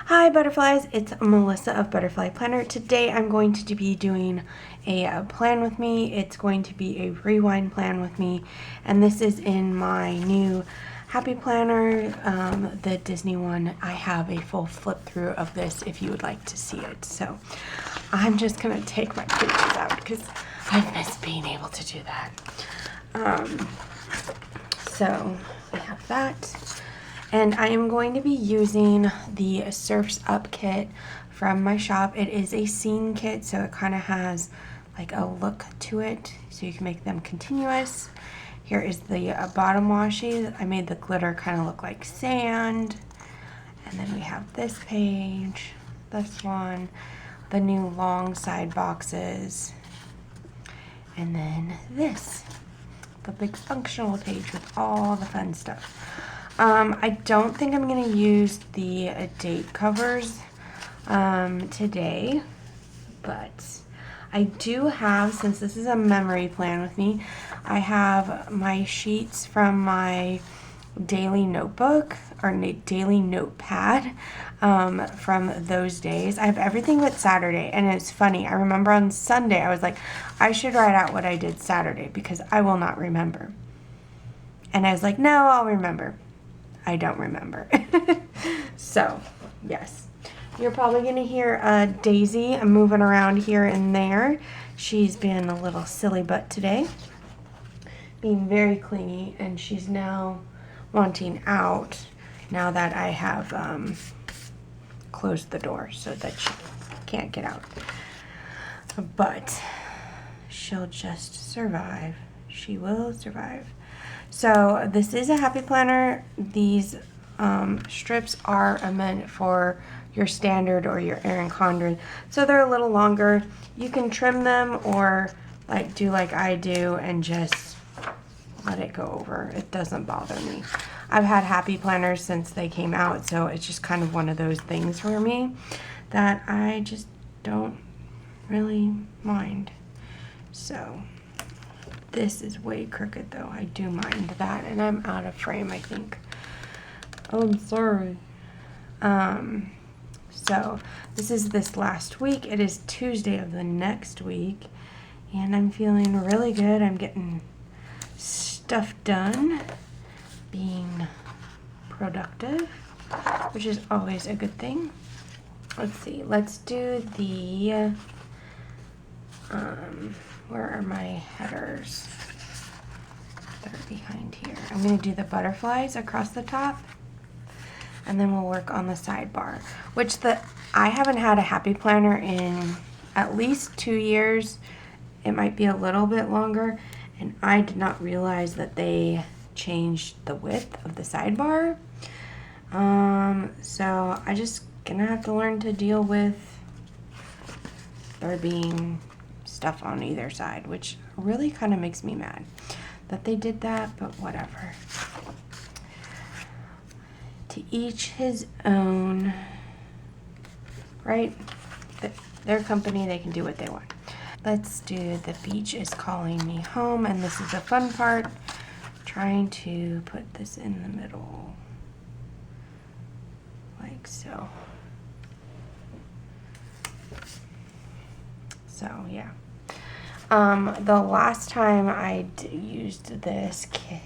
Hi butterflies, it's Melissa of Butterfly Planner. Today I'm going to be doing a plan with me. It's going to be a rewind plan with me, and this is in my new Happy Planner, the Disney one. I have a full flip through of this if you would like to see it. So I'm just gonna take my pages out because I miss being able to do that. So we have that. And I am going to be using the Surf's Up kit from my shop. It is a scene kit, so it kind of has like a look to it, so you can make them continuous. Here is the bottom washi. I made the glitter kind of look like sand. And then we have this page, this one, the new long side boxes, and then this, the big functional page with all the fun stuff. I don't think I'm going to use the date covers today, but I do have, since this is a memory plan with me, I have my sheets from my daily notebook or daily notepad from those days. I have everything but Saturday, and it's funny. I remember on Sunday I was like, I should write out what I did Saturday because I will not remember. And I was like, no, I'll remember. I don't remember. So, yes. You're probably going to hear Daisy moving around here and there. She's been a little silly butt today, being very clingy, and she's now wanting out now that I have closed the door so that she can't get out. But she'll just survive. She will survive. So this is a Happy Planner. These strips are meant for your standard or your Erin Condren. So they're a little longer. You can trim them or do like I do and just let it go over. It doesn't bother me. I've had Happy Planners since they came out, so it's just kind of one of those things for me that I just don't really mind. So this is way crooked though. I do mind that, and I'm out of frame, I think. Oh, I'm sorry. So this is this last week. It is Tuesday of the next week, and I'm feeling really good. I'm getting stuff done, being productive, which is always a good thing. Let's see. Let's do the where are my headers? They're behind here. I'm going to do the butterflies across the top, and then we'll work on the sidebar, which I haven't had a Happy Planner in at least 2 years. It might be a little bit longer, and I did not realize that they changed the width of the sidebar. So I just gonna have to learn to deal with there being stuff on either side, which really kind of makes me mad that they did that, but whatever. To each his own, right? Their company, they can do what they want. Let's do The Beach is Calling Me Home, and this is the fun part, trying to put this in the middle, like so. So, yeah. The last time I used this kit,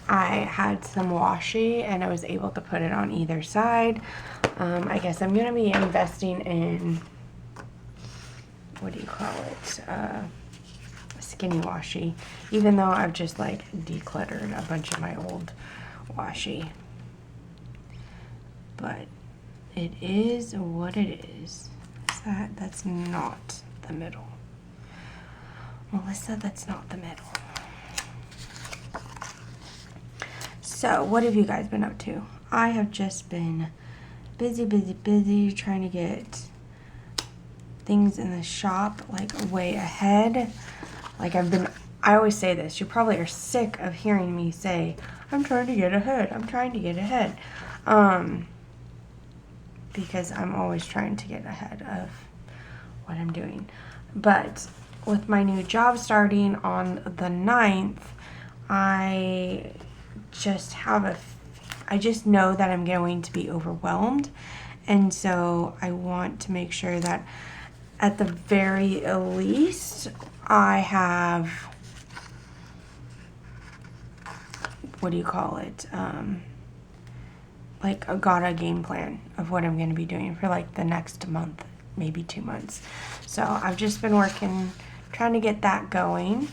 I had some washi and I was able to put it on either side. I guess I'm going to be investing in, what do you call it, skinny washi, even though I've just like decluttered a bunch of my old washi. But it is what it is. That's not the middle. Melissa, that's not the middle. So, what have you guys been up to? I have just been busy trying to get things in the shop like way ahead. I always say this, you probably are sick of hearing me say, I'm trying to get ahead, because I'm always trying to get ahead of what I'm doing. But with my new job starting on the 9th, I just know that I'm going to be overwhelmed And so I want to make sure that at the very least I have, what do you call it? Like got a game plan of what I'm going to be doing for like the next month, maybe 2 months. So I've just been working, trying to get that going,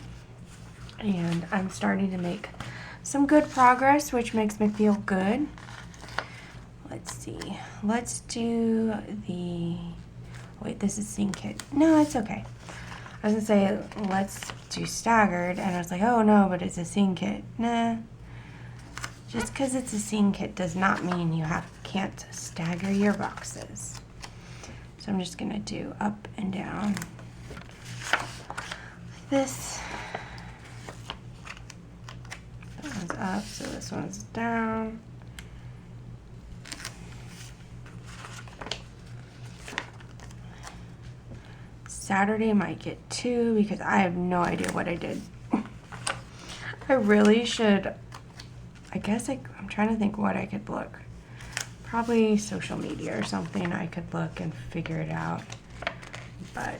and I'm starting to make some good progress, which makes me feel good. Let's see. Let's do the, wait, this is scene kit. No, it's okay. I was gonna say, let's do staggered, and I was like, oh no, but it's a scene kit. Nah. Just because it's a scene kit does not mean you can't stagger your boxes. So I'm just gonna do up and down like this. That one's up, so this one's down. Saturday might get 2 because I have no idea what I did. I really should, I guess I'm trying to think what I could look. Probably social media or something I could look and figure it out. But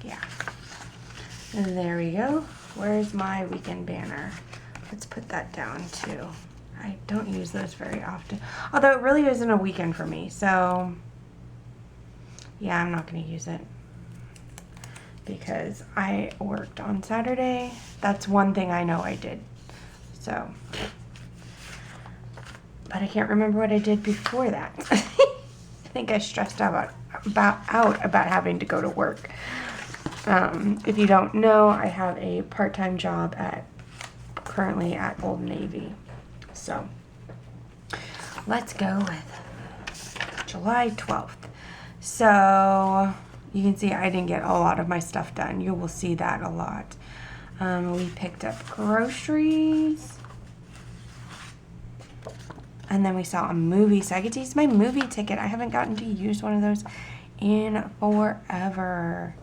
yeah. And there we go. Where's my weekend banner? Let's put that down too. I don't use those very often. Although it really isn't a weekend for me. So yeah, I'm not going to use it because I worked on Saturday. That's one thing I know I did. So, but I can't remember what I did before that. I think I stressed out about having to go to work. If you don't know, I have a part-time job currently at Old Navy. So let's go with July 12th. So you can see I didn't get a lot of my stuff done. You will see that a lot. We picked up groceries. And then we saw a movie. So I get to use my movie ticket. I haven't gotten to use one of those in forever.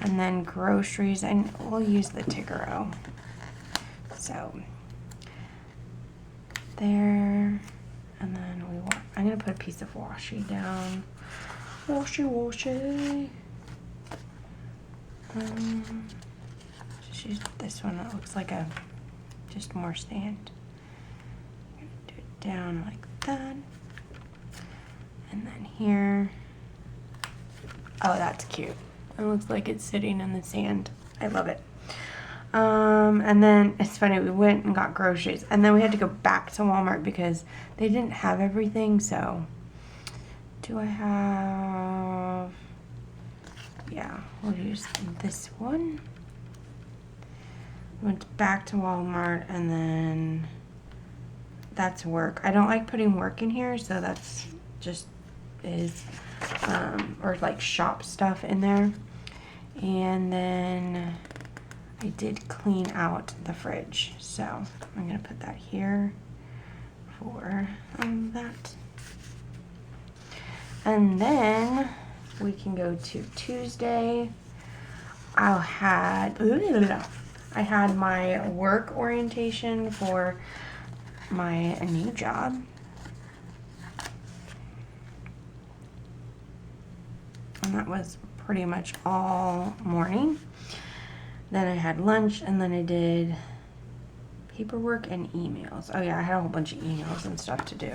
And then groceries. And we'll use the Tigaro. So there. And then I'm going to put a piece of washi down. Washi. Just use this one that looks like just more stand. I'm gonna do it down like that. And then here. Oh, that's cute. It looks like it's sitting in the sand. I love it. And then it's funny, we went and got groceries, and then we had to go back to Walmart because they didn't have everything. So do I have, yeah, we'll use this one. Went back to Walmart, and then that's work. I don't like putting work in here, so that's just or like shop stuff in there. And then I did clean out the fridge, so I'm gonna put that here for that. And then we can go to Tuesday. I had my work orientation for my new job. And that was pretty much all morning. Then I had lunch, and then I did paperwork and emails. Oh yeah, I had a whole bunch of emails and stuff to do.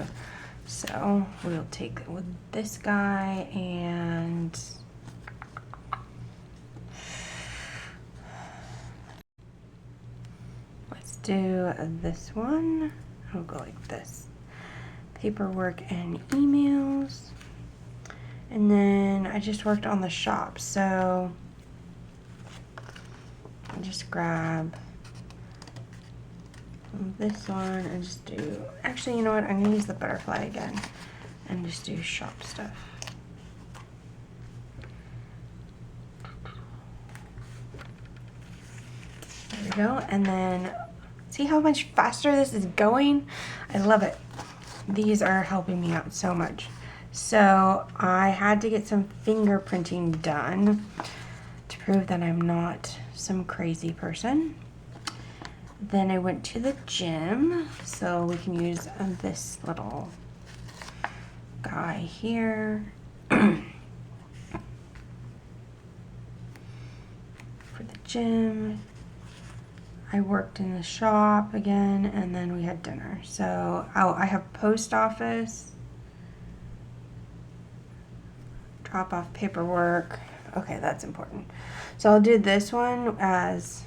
So we'll take with this guy, and let's do this one. I'll go like this. Paperwork and emails. And then I just worked on the shop, so I'll just grab this one and just do, actually, you know what, I'm gonna use the butterfly again and just do shop stuff. There we go. And then see how much faster this is going? I love it. These are helping me out so much. So I had to get some fingerprinting done to prove that I'm not some crazy person. Then I went to the gym, so we can use this little guy here for the gym. I worked in the shop again, and then we had dinner. So I have post office, drop off paperwork. Okay, that's important. So I'll do this one as,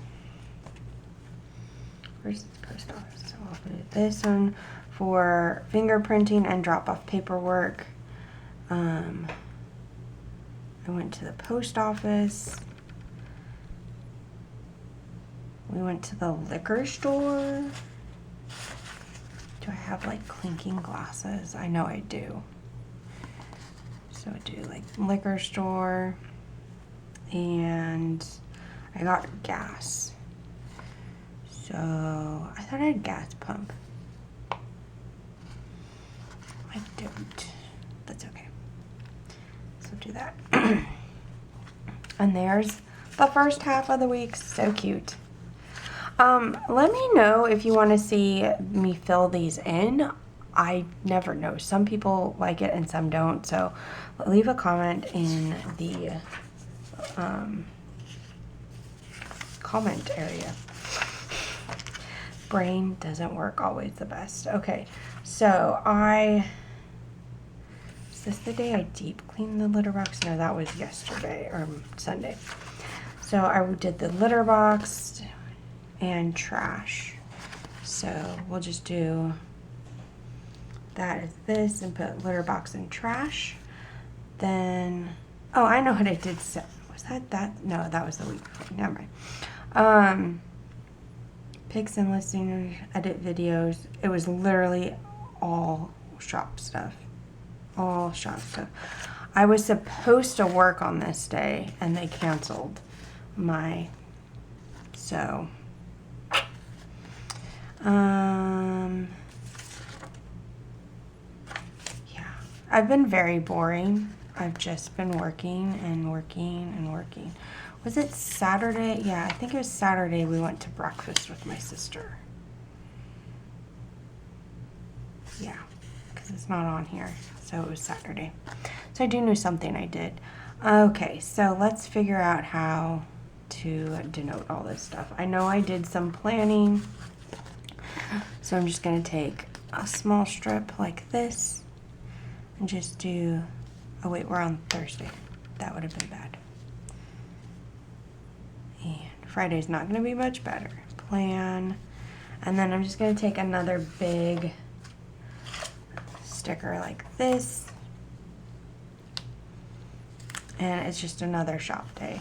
where's the post office? So I'll do this one for fingerprinting and drop off paperwork. I went to the post office. We went to the liquor store. Do I have like clinking glasses? I know I do. So I do like liquor store, and I got gas. So I thought I had gas pump. I don't. That's okay. So do that. And there's the first half of the week. So cute. Let me know if you want to see me fill these in. I never know. Some people like it and some don't. So leave a comment in the comment area. Brain doesn't work always the best. Okay, so is this the day I deep cleaned the litter box? No, that was yesterday or Sunday. So I did the litter box and trash. So we'll just do that as this and put litter box and trash. Then, oh, I know what I did. Was that? No, that was the week before. Never mind. Picks and listings, edit videos. It was literally all shop stuff. All shop stuff. I was supposed to work on this day and they canceled my, so yeah, I've been very boring. I've just been working and working and working. Was it Saturday? Yeah, I think it was Saturday we went to breakfast with my sister. Yeah, because it's not on here. So it was Saturday. So I do know something I did. Okay, so let's figure out how to denote all this stuff. I know I did some planning. So I'm just going to take a small strip like this and just do, oh wait, we're on Thursday. That would have been bad. And Friday's not going to be much better. Plan. And then I'm just going to take another big sticker like this. And it's just another shop day.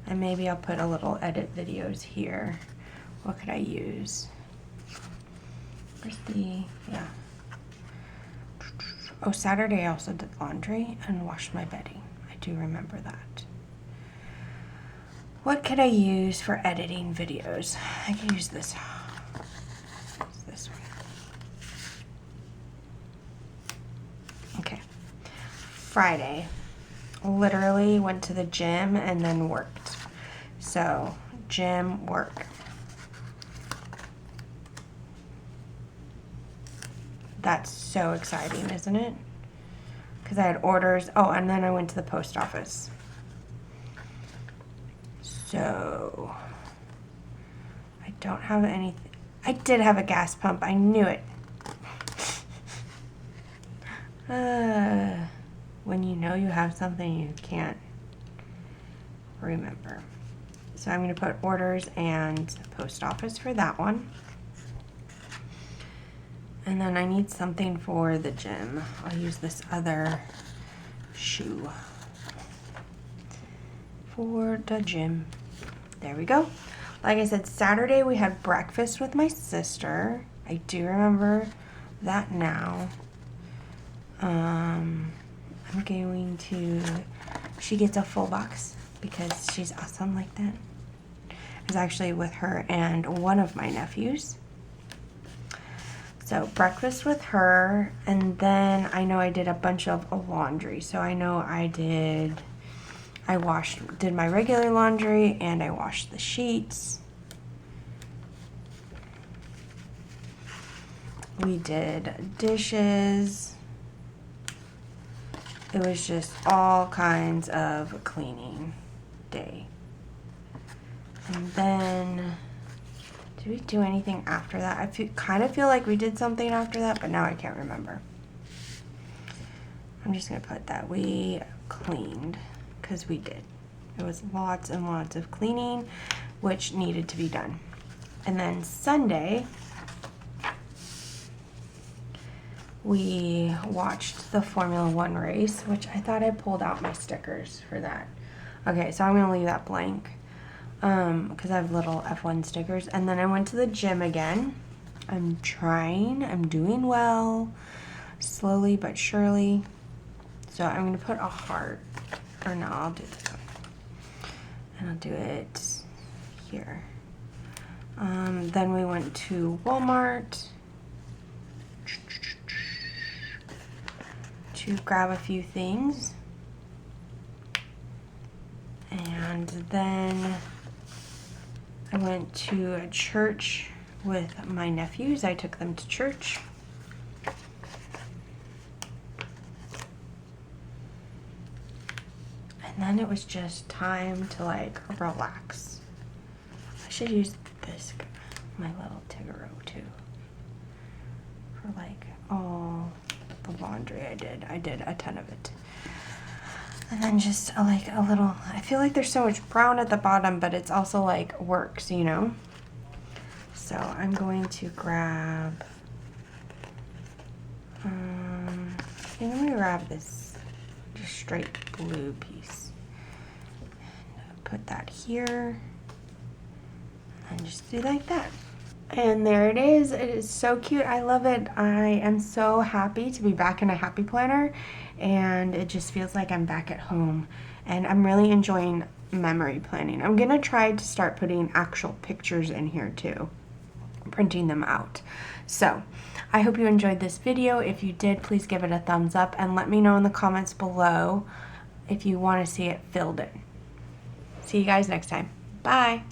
And maybe I'll put a little edit videos here. What could I use? Where's the, yeah. Oh, Saturday I also did laundry and washed my bedding. I do remember that. What could I use for editing videos? I can use this. It's this one. Okay. Friday. Literally went to the gym and then worked. So, gym, work. That's so exciting, isn't it? Because I had orders. Oh, and then I went to the post office. So, I don't have anything. I did have a gas pump. I knew it. When you know you have something, you can't remember. So I'm going to put orders and post office for that one. And then I need something for the gym. I'll use this other shoe for the gym. There we go. Like I said, Saturday we had breakfast with my sister. I do remember that now. I'm going to, she gets a full box because she's awesome like that. I was actually with her and one of my nephews. So breakfast with her, and then I know I did a bunch of laundry. So I know I did I did my regular laundry, and I washed the sheets. We did dishes. It was just all kinds of cleaning day. And then, did we do anything after that? I kind of feel like we did something after that, but now I can't remember. I'm just going to put that we cleaned, because we did. It was lots and lots of cleaning, which needed to be done. And then Sunday, we watched the Formula One race, which I thought I pulled out my stickers for that. Okay, so I'm going to leave that blank because I have little F1 stickers. And then I went to the gym again. I'm doing well, slowly but surely. So I'm going to put a heart, or no, I'll do this one. And I'll do it here. Then we went to Walmart to grab a few things. And then I went to a church with my nephews. I took them to church. And then it was just time to like relax. I should use this, my little Tigaro too, for like all the laundry I did. I did a ton of it. And then just like a little, I feel like there's so much brown at the bottom, but it's also like works, you know? So I'm going to grab, I think I'm gonna grab this just straight blue piece. And put that here. And just do like that. And there it is. It is so cute. I love it. I am so happy to be back in a happy planner, and it just feels like I'm back at home, and I'm really enjoying memory planning. I'm gonna try to start putting actual pictures in here too, printing them out. So I hope you enjoyed this video. If you did, please give it a thumbs up and let me know in the comments below if you want to see it filled in. See you guys next time. Bye.